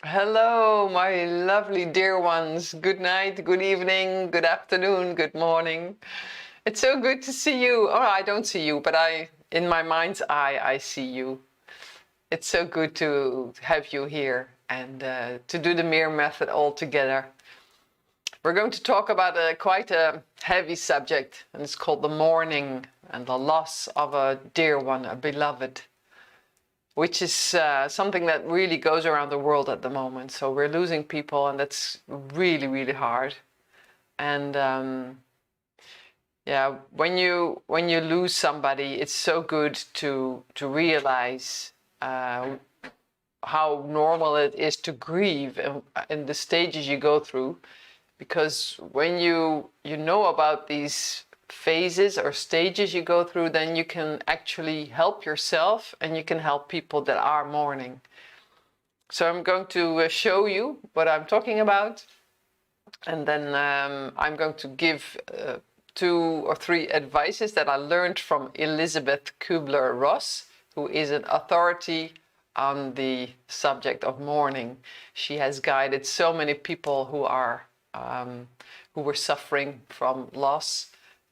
Hello, my lovely dear ones. Good night, good evening, good afternoon, good morning. It's so good to see you. Oh, I don't see you, but in my mind's eye, I see you. It's so good to have you here and to do the MIR-Method all together. We're going to talk about quite a heavy subject, and it's called the mourning and the loss of a dear one, a beloved, which is something that really goes around the world at the moment. So we're losing people, and that's really, really hard. And yeah, when you lose somebody, it's so good to realize how normal it is to grieve and the stages you go through, because when you know about these phases or stages you go through, then you can actually help yourself and you can help people that are mourning. So I'm going to show you what I'm talking about, and then I'm going to give 2 or 3 advices that I learned from Elisabeth Kübler-Ross, who is an authority on the subject of mourning. She has guided so many people who were suffering from loss,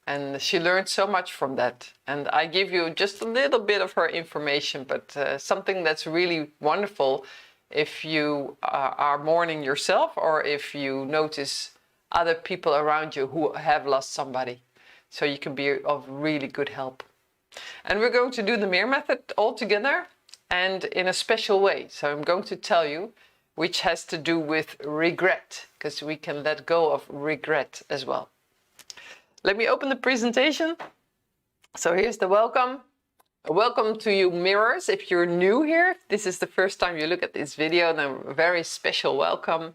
and she learned so much from that. And I give you just a little bit of her information, but something that's really wonderful if you are mourning yourself, or if you notice other people around you who have lost somebody. So you can be of really good help. And we're going to do the MIR-Method all together and in a special way. So I'm going to tell you, which has to do with regret, because we can let go of regret as well. Let me open the presentation. So here's the welcome. Welcome to you mirrors. If you're new here, this is the first time you look at this video, then a very special welcome.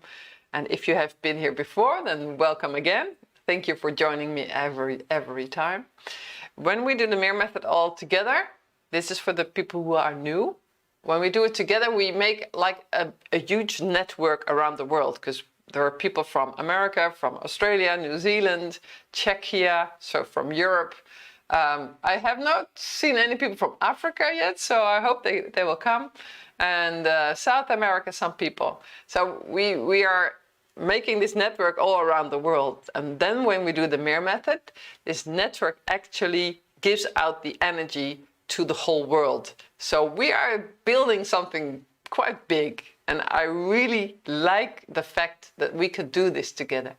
And if you have been here before, then welcome again. Thank you for joining me every time. When we do the MIR-Method all together, this is for the people who are new. When we do it together, we make like a huge network around the world, because there are people from America, from Australia, New Zealand, Czechia, so from Europe. I have not seen any people from Africa yet, so I hope they will come. And South America, some people. So we are making this network all around the world. And then when we do the MIR-Method, this network actually gives out the energy to the whole world. So we are building something quite big. And I really like the fact that we could do this together.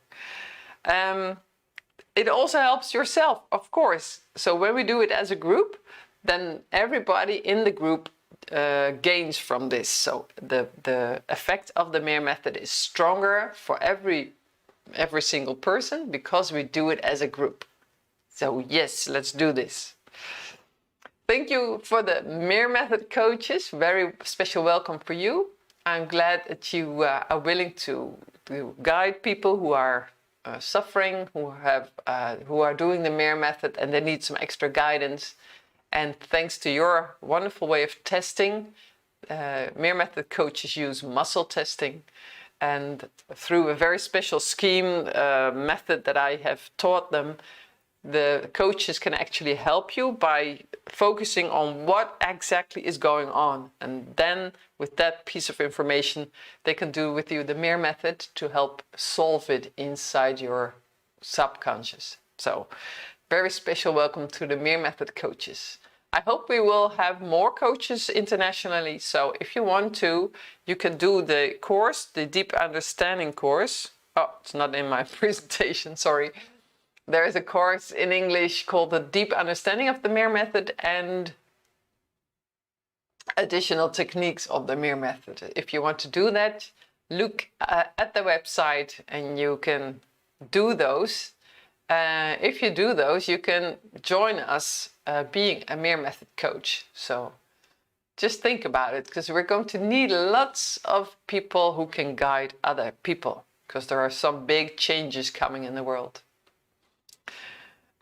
It also helps yourself, of course. So when we do it as a group, then everybody in the group gains from this. So the effect of the MIR-Method is stronger for every single person, because we do it as a group. So yes, let's do this. Thank you for the MIR-Method coaches. Very special welcome for you. I'm glad that you are willing to guide people who are suffering, who are doing the MIR-Method and they need some extra guidance. And thanks to your wonderful way of testing, MIR-Method coaches use muscle testing, and through a very special scheme method that I have taught them, the coaches can actually help you by focusing on what exactly is going on. And then with that piece of information, they can do with you the MIR-Method to help solve it inside your subconscious. So very special welcome to the MIR-Method coaches. I hope we will have more coaches internationally. So if you want to, you can do the course, the Deep Understanding course. Oh, it's not in my presentation, sorry. There is a course in English called the Deep Understanding of the MIR-Method and Additional Techniques of the MIR-Method. If you want to do that, look at the website and you can do those. If you do those, you can join us being a MIR-Method coach. So just think about it, because we're going to need lots of people who can guide other people, because there are some big changes coming in the world.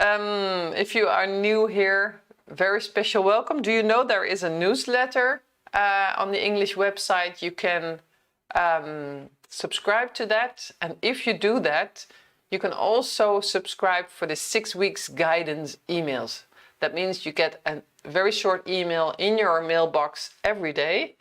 If you are new here, very special welcome. Do you know there is a newsletter on the English website? You can subscribe to that. And if you do that, you can also subscribe for the 6 weeks guidance emails. That means you get a very short email in your mailbox every day.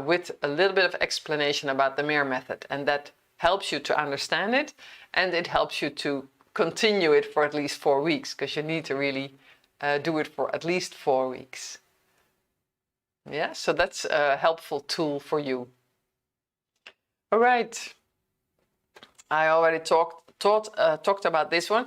with a little bit of explanation about the MIR-Method, and that helps you to understand it, and it helps you to continue it for at least 4 weeks, because you need to really do it for at least 4 weeks. Yeah, so that's a helpful tool for you. All right, I already talked about this one.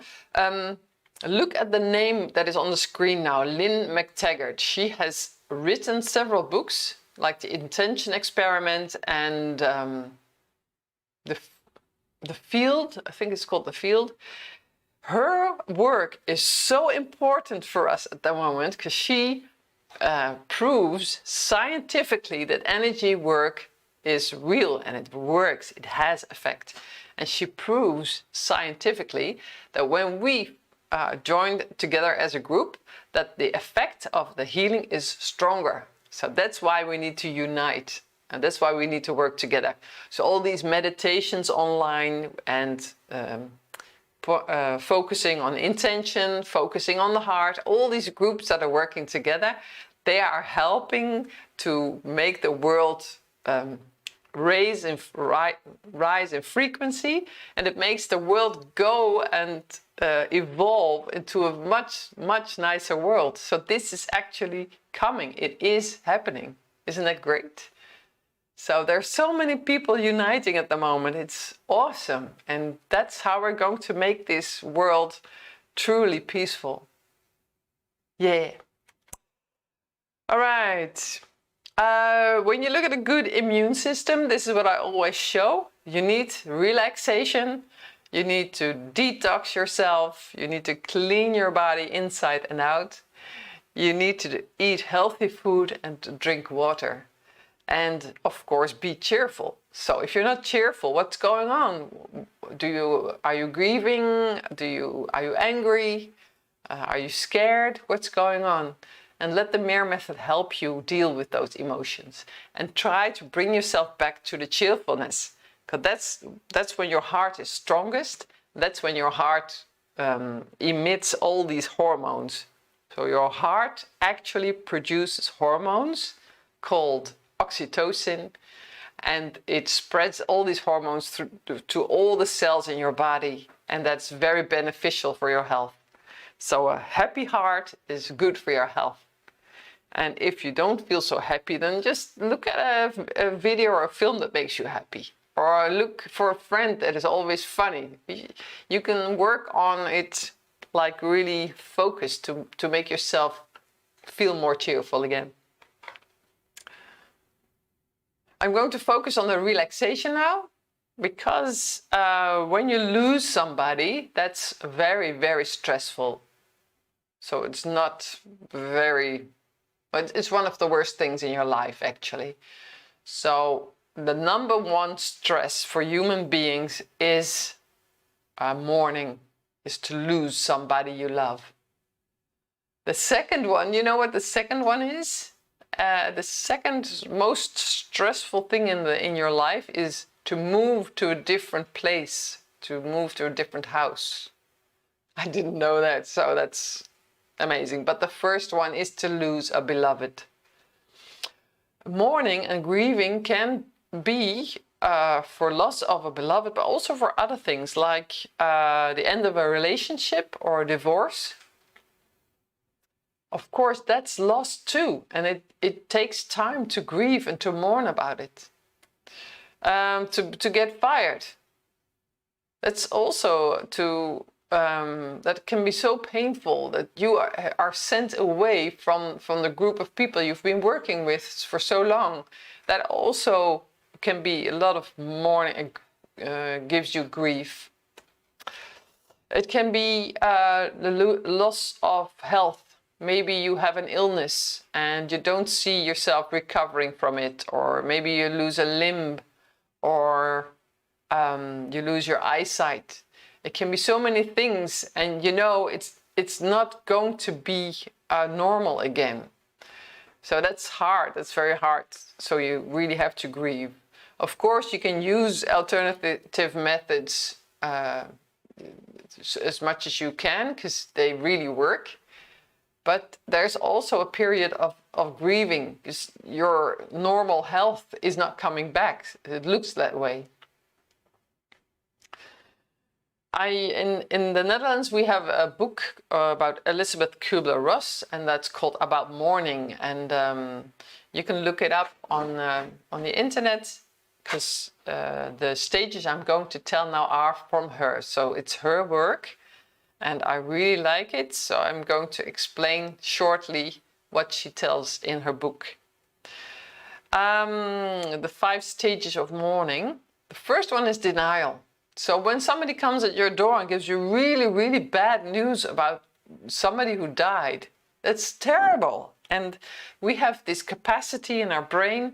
Look at the name that is on the screen now, Lynn McTaggart. She has written several books, like The Intention Experiment and the Field. I think it's called The Field. Her work is so important for us at the moment, because she proves scientifically that energy work is real and it works, it has effect. And she proves scientifically that when we join together as a group, that the effect of the healing is stronger. So that's why we need to unite, and that's why we need to work together. So all these meditations online and focusing on intention, focusing on the heart, all these groups that are working together, they are helping to make the world rise in frequency, and it makes the world go and evolve into a much nicer world. So this is actually coming. It is happening. Isn't that great? So there's so many people uniting at the moment. It's awesome. And that's how we're going to make this world truly peaceful. Yeah. All right. When you look at a good immune system, this is what I always show. You need relaxation. You need to detox yourself. You need to clean your body inside and out. You need to eat healthy food and to drink water. And of course, be cheerful. So if you're not cheerful, what's going on? Are you grieving? Are you angry? Are you scared? What's going on? And let the MIR-Method help you deal with those emotions, and try to bring yourself back to the cheerfulness, because that's when your heart is strongest. That's when your heart emits all these hormones. So your heart actually produces hormones called oxytocin, and it spreads all these hormones through to all the cells in your body, and that's very beneficial for your health. So a happy heart is good for your health. And if you don't feel so happy, then just look at a video or a film that makes you happy. Or look for a friend that is always funny. You can work on it, like really focused to make yourself feel more cheerful again. I'm going to focus on the relaxation now, because when you lose somebody, that's very, very stressful. So it's not very... But it's one of the worst things in your life, actually. So the number one stress for human beings is mourning, is to lose somebody you love. The second one, you know what the second one is? The second most stressful thing in your life is to move to a different place, to move to a different house. I didn't know that, so that's amazing. But the first one is to lose a beloved. Mourning and grieving can be for loss of a beloved, but also for other things, like the end of a relationship or a divorce. Of course, that's loss too, and it takes time to grieve and to mourn about it. To get fired. That's also that can be so painful, that you are sent away from the group of people you've been working with for so long. That also can be a lot of mourning, gives you grief. It can be the loss of health. Maybe you have an illness and you don't see yourself recovering from it, or maybe you lose a limb, or you lose your eyesight. It can be so many things, and you know it's not going to be normal again. So that's hard, that's very hard. So you really have to grieve. Of course, you can use alternative methods as much as you can, because they really work. But there's also a period of grieving, because your normal health is not coming back. It looks that way. In the Netherlands, we have a book about Elisabeth Kübler-Ross, and that's called About Mourning. And you can look it up on the internet, because the stages I'm going to tell now are from her. So it's her work, and I really like it. So I'm going to explain shortly what she tells in her book. The 5 stages of mourning. The first one is denial. So when somebody comes at your door and gives you really, really bad news about somebody who died, that's terrible. And we have this capacity in our brain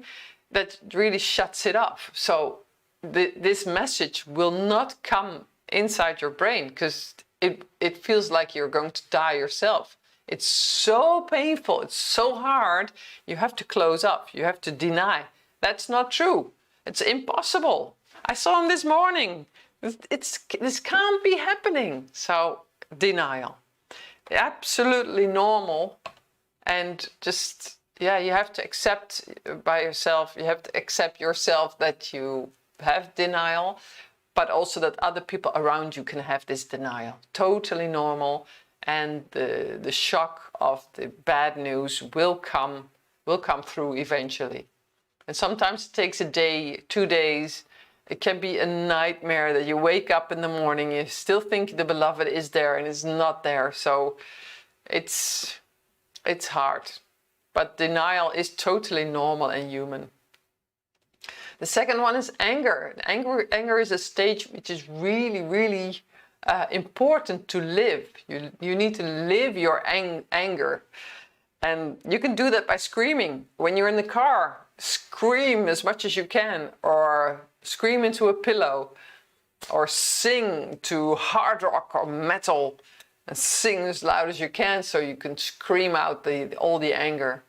that really shuts it off. So this message will not come inside your brain, because it feels like you're going to die yourself. It's so painful, it's so hard, you have to close up, you have to deny. That's not true. It's impossible. I saw him this morning. This can't be happening. So denial. Absolutely normal. And just, yeah, you have to accept by yourself, you have to accept yourself that you have denial, but also that other people around you can have this denial. Totally normal. And the shock of the bad news will come through eventually. And sometimes it takes a day, 2 days. It can be a nightmare that you wake up in the morning, you still think the beloved is there and it's not there. So it's hard. But denial is totally normal and human. The second one is anger. Anger is a stage which is really, really important to live. You need to live your anger. And you can do that by screaming. When you're in the car, scream as much as you can, or scream into a pillow, or sing to hard rock or metal, and sing as loud as you can so you can scream out all the anger.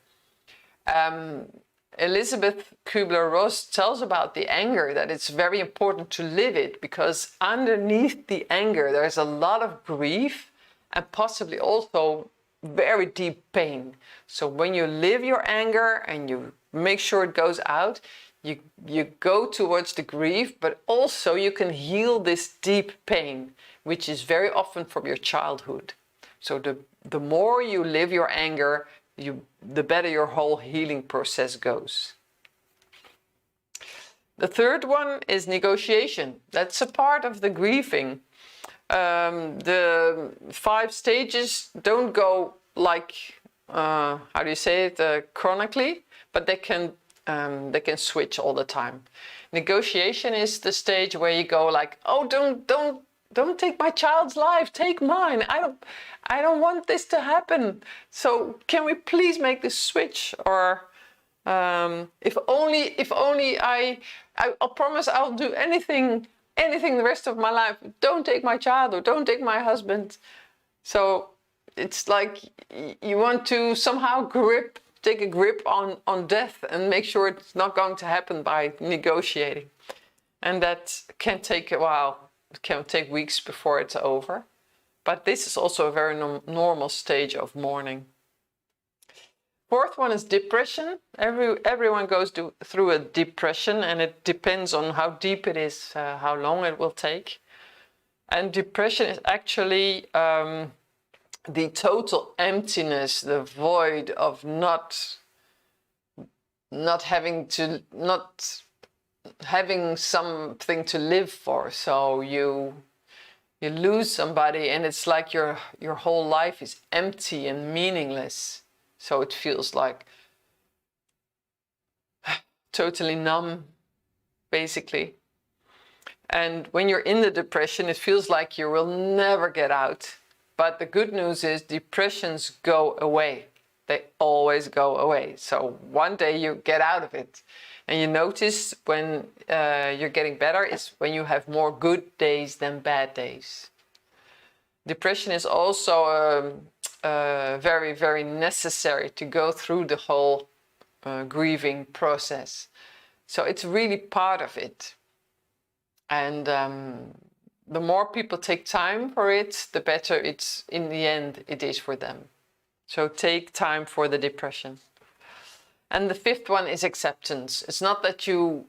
Elisabeth Kübler-Ross tells about the anger, that it's very important to live it, because underneath the anger there's a lot of grief and possibly also very deep pain. So when you live your anger and you make sure it goes out, you go towards the grief, but also you can heal this deep pain, which is very often from your childhood. So the more you live your anger, the better your whole healing process goes. The third one is negotiation. That's a part of the grieving. The 5 stages don't go like, how do you say it, chronically, but they can switch all the time. Negotiation is the stage where you go like, oh, don't take my child's life, take mine. I don't want this to happen. So can we please make this switch? Or if only I'll promise I'll do anything the rest of my life. Don't take my child, or don't take my husband. So it's like you want to somehow take a grip on death and make sure it's not going to happen by negotiating. And that can take a while. It can take weeks before it's over. But this is also a very normal stage of mourning. Fourth one is depression. Everyone goes through a depression, and it depends on how deep it is, how long it will take. And depression is actually the total emptiness, the void of not having something to live for. So you lose somebody, and it's like your whole life is empty and meaningless. So it feels like totally numb, basically. And when you're in the depression, it feels like you will never get out. But the good news is depressions go away. They always go away. So one day you get out of it. And you notice when you're getting better is when you have more good days than bad days. Depression is also very, very necessary to go through the whole grieving process. So it's really part of it. And the more people take time for it, the better in the end it is for them. So take time for the depression. And the fifth one is acceptance. It's not that you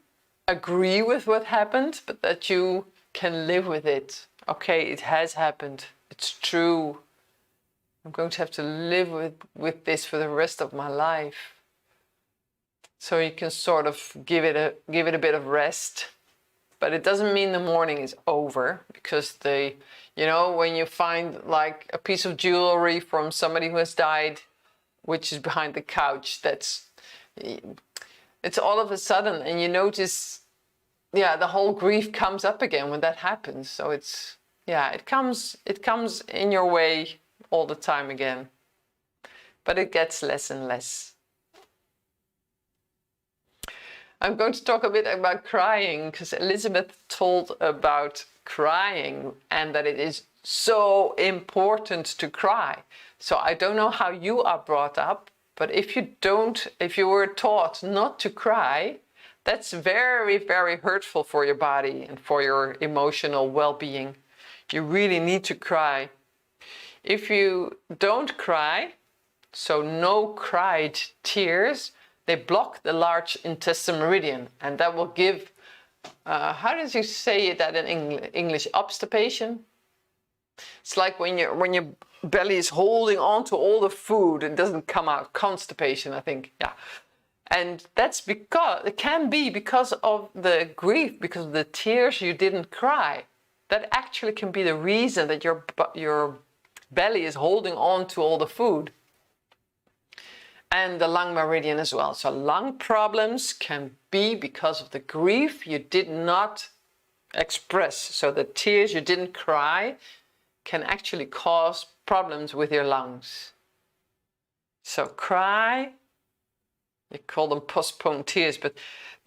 agree with what happened, but that you can live with it. Okay, it has happened. It's true. I'm going to have to live with this for the rest of my life. So you can sort of give it a bit of rest. But it doesn't mean the mourning is over, because when you find like a piece of jewelry from somebody who has died, which is behind the couch, it's all of a sudden, and you notice, the whole grief comes up again when that happens. So it comes in your way all the time again, but it gets less and less. I'm going to talk a bit about crying, because Elisabeth told about crying and that it is so important to cry. So I don't know how you are brought up, but if you were taught not to cry, that's very, very hurtful for your body and for your emotional well-being. You really need to cry. If you don't cry, so no cried tears, they block the large intestine meridian, and that will give, how does you say that in English? Obstipation? It's like when your belly is holding on to all the food, it doesn't come out. Constipation, I think, yeah. And that's because, it can be because of the grief, because of the tears you didn't cry. That actually can be the reason that your belly is holding on to all the food. And the lung meridian as well. So lung problems can be because of the grief you did not express. So the tears you didn't cry can actually cause problems with your lungs. So cry, they call them postponed tears, but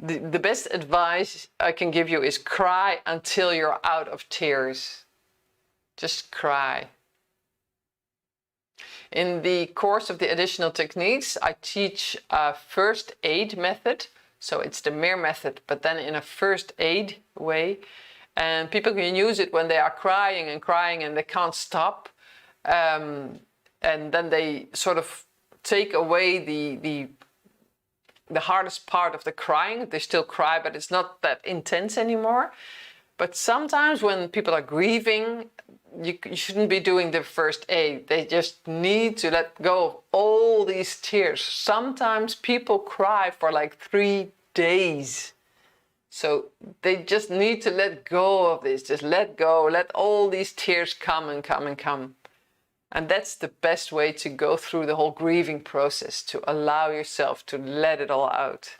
the best advice I can give you is cry until you're out of tears. Just cry. In the course of the additional techniques, I teach a first aid method. So it's the MIR-Method, but then in a first aid way. And people can use it when they are crying and they can't stop. And then they sort of take away the hardest part of the crying. They still cry, but it's not that intense anymore. But sometimes when people are grieving, you shouldn't be doing the first aid. They just need to let go of all these tears. Sometimes people cry for like 3 days. So they just need to let go of this. Just let go. Let all these tears come and come and come. And that's the best way to go through the whole grieving process, to allow yourself to let it all out.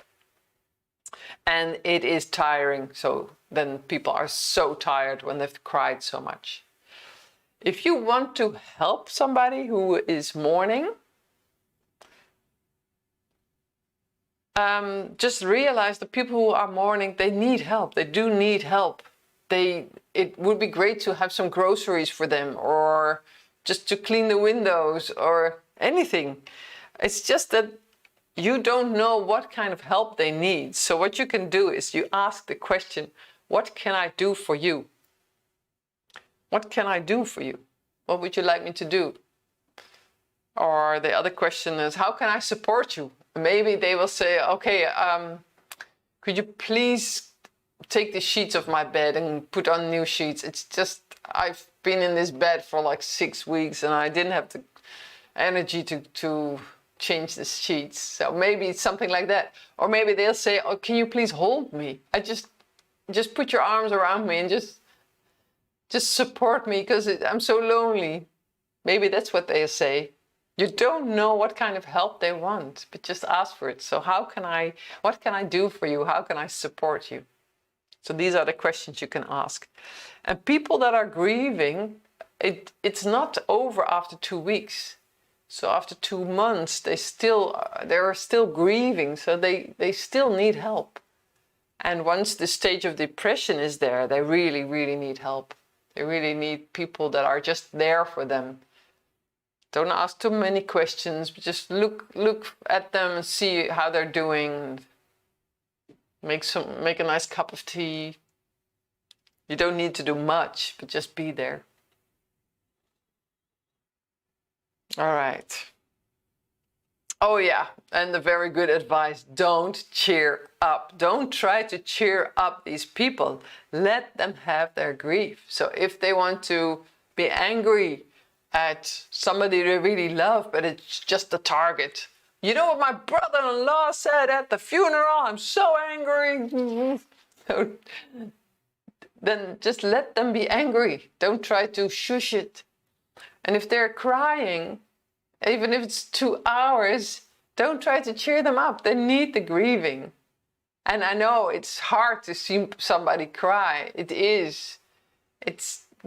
And it is tiring. So then people are so tired when they've cried so much. If you want to help somebody who is mourning, just realize the people who are mourning, they need help. They do need help. It would be great to have some groceries for them, or just to clean the windows, or anything. It's just that you don't know what kind of help they need. So what you can do is you ask the question, what can I do for you? What can I do for you? What would you like me to do? Or the other question is, how can I support you? Maybe they will say, okay, could you please take the sheets off my bed and put on new sheets? It's just, I've been in this bed for like 6 weeks and I didn't have the energy to change the sheets. So maybe it's something like that. Or maybe they'll say, oh, can you please hold me? Just put your arms around me and just support me, because I'm so lonely. Maybe that's what they'll say. You don't know what kind of help they want, but just ask for it. So what can I do for you? How can I support you? So these are the questions you can ask. And people that are grieving, it's not over after 2 weeks. So after 2 months, they're still grieving. So they still need help. And once the stage of depression is there, they really, really need help. They really need people that are just there for them. Don't ask too many questions, but just look at them and see how they're doing. Make a nice cup of tea. You don't need to do much, but just be there. All right. Oh yeah, and a very good advice, don't cheer up. Don't try to cheer up these people. Let them have their grief. So if they want to be angry at somebody they really love, but it's just a target. You know what my brother-in-law said at the funeral? I'm so angry. So, then just let them be angry. Don't try to shush it. And if they're crying, even if it's 2 hours, don't try to cheer them up. They need the grieving. And I know it's hard to see somebody cry. It is.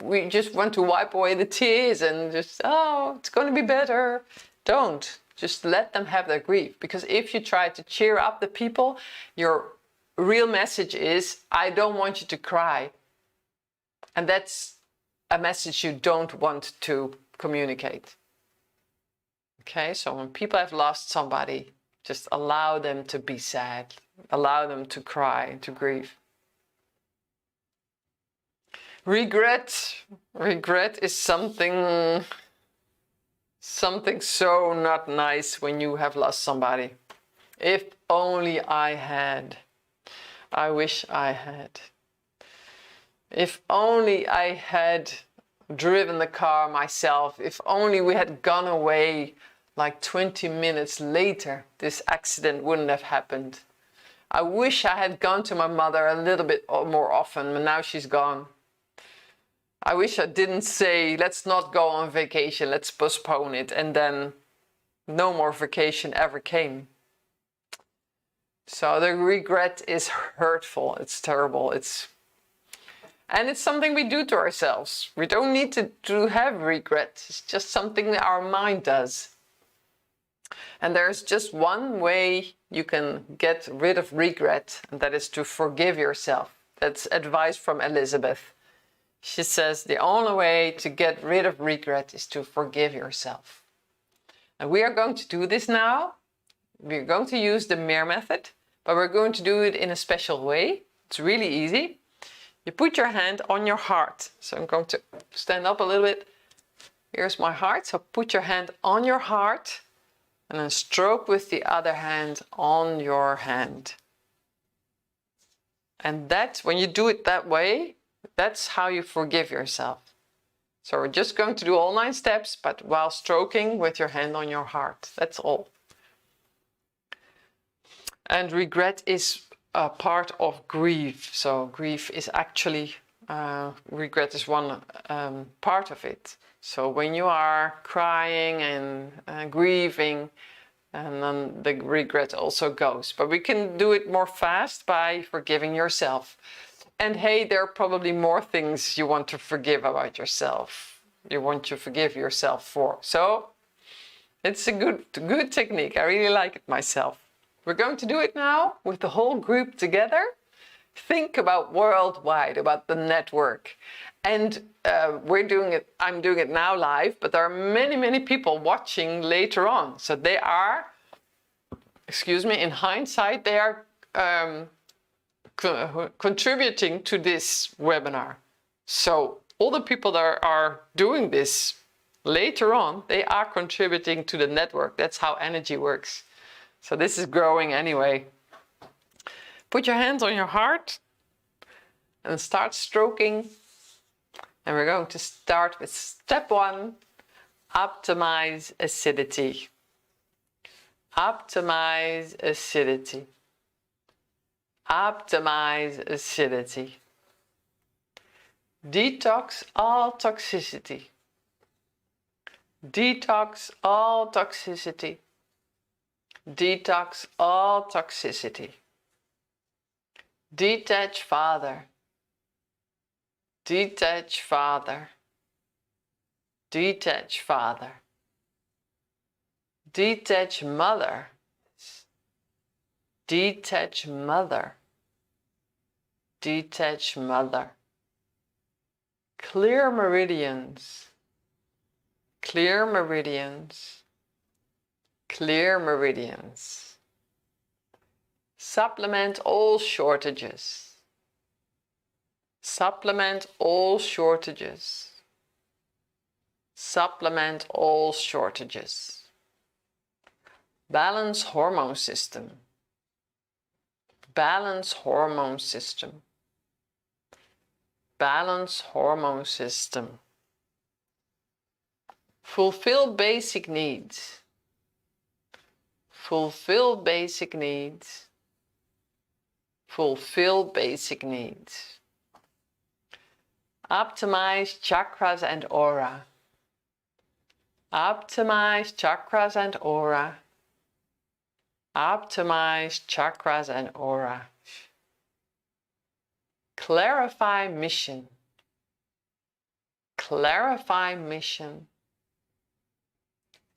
We just want to wipe away the tears and just, oh, it's going to be better. Don't. Just let them have their grief. Because if you try to cheer up the people, your real message is, I don't want you to cry. And that's a message you don't want to communicate. Okay, so when people have lost somebody, just allow them to be sad. Allow them to cry, to grieve. Regret. Regret is something so not nice when you have lost somebody. If only I had. I wish I had. If only I had driven the car myself. If only we had gone away like 20 minutes later, this accident wouldn't have happened. I wish I had gone to my mother a little bit more often, but now she's gone. I wish I didn't say, let's not go on vacation, let's postpone it, and then no more vacation ever came. So the regret is hurtful, it's terrible, and it's something we do to ourselves. We don't need to have regret, it's just something that our mind does. And there's just one way you can get rid of regret, and that is to forgive yourself. That's advice from Elisabeth. She says the only way to get rid of regret is to forgive yourself. And we are going to do this now. We're going to use the MIR-Method, but we're going to do it in a special way. It's really easy. You put your hand on your heart. So I'm going to stand up a little bit. Here's my heart. So put your hand on your heart and then stroke with the other hand on your hand. And that's, when you do it that way, that's how you forgive yourself. So we're just going to do all 9 steps, but while stroking with your hand on your heart. That's all. And regret is a part of grief. So grief is actually, regret is one part of it. So when you are crying and grieving, and then the regret also goes. But we can do it more fast by forgiving yourself. And hey, there are probably more things you want to forgive about yourself. You want to forgive yourself for. So it's a good technique. I really like it myself. We're going to do it now with the whole group together. Think about worldwide, about the network. And we're doing it, I'm doing it now live, but there are many people watching later on. So they are, excuse me, in hindsight, they are contributing to this webinar. So all the people that are doing this later on, they are contributing to the network. That's how energy works. So this is growing anyway. Put your hands on your heart and start stroking. And we're going to start with step 1, optimize acidity. Optimize acidity. Optimize acidity. Detox all toxicity. Detox all toxicity. Detox all toxicity. Detach father. Detach father. Detach father. Detach mother. Detach mother. Detach mother. Clear meridians. Clear meridians. Clear meridians. Supplement all shortages. Supplement all shortages. Supplement all shortages. Balance hormone system. Balance hormone system. Balance hormone system. Fulfill basic needs. Fulfill basic needs. Fulfill basic needs. Optimize chakras and aura. Optimize chakras and aura. Optimize chakras and aura. Clarify mission. Clarify mission.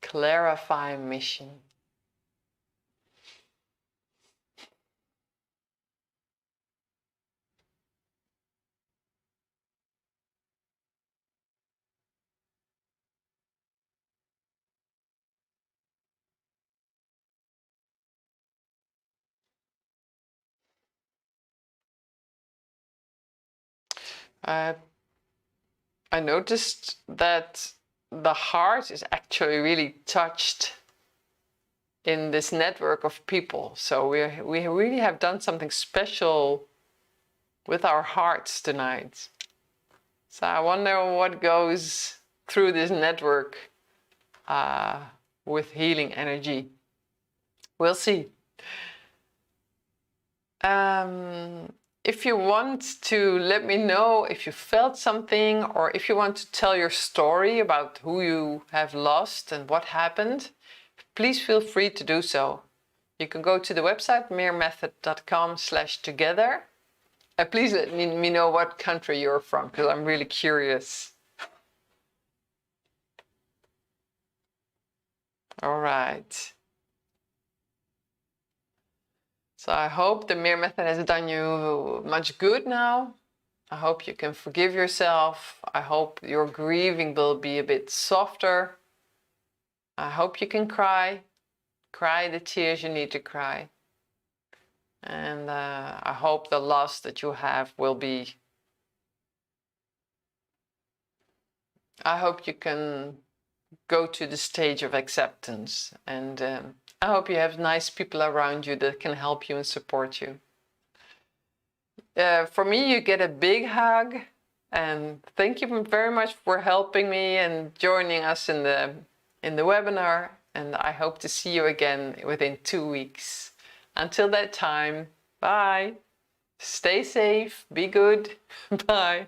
Clarify mission. I noticed that the heart is actually really touched in this network of people. So we really have done something special with our hearts tonight. So I wonder what goes through this network with healing energy. We'll see. If you want to let me know if you felt something, or if you want to tell your story about who you have lost and what happened, please feel free to do so. You can go to the website MIR-Method.com/together. Please let me know what country you're from, because I'm really curious. All right. So I hope the MIR-Method has done you much good now. I hope you can forgive yourself. I hope your grieving will be a bit softer. I hope you can cry. Cry the tears you need to cry. And I hope the loss that you have will be... I hope you can go to the stage of acceptance, and I hope you have nice people around you that can help you and support you. For me, you get a big hug, and thank you very much for helping me and joining us in the webinar, and I hope to see you again within 2 weeks. Until that time, bye. Stay safe, be good. Bye.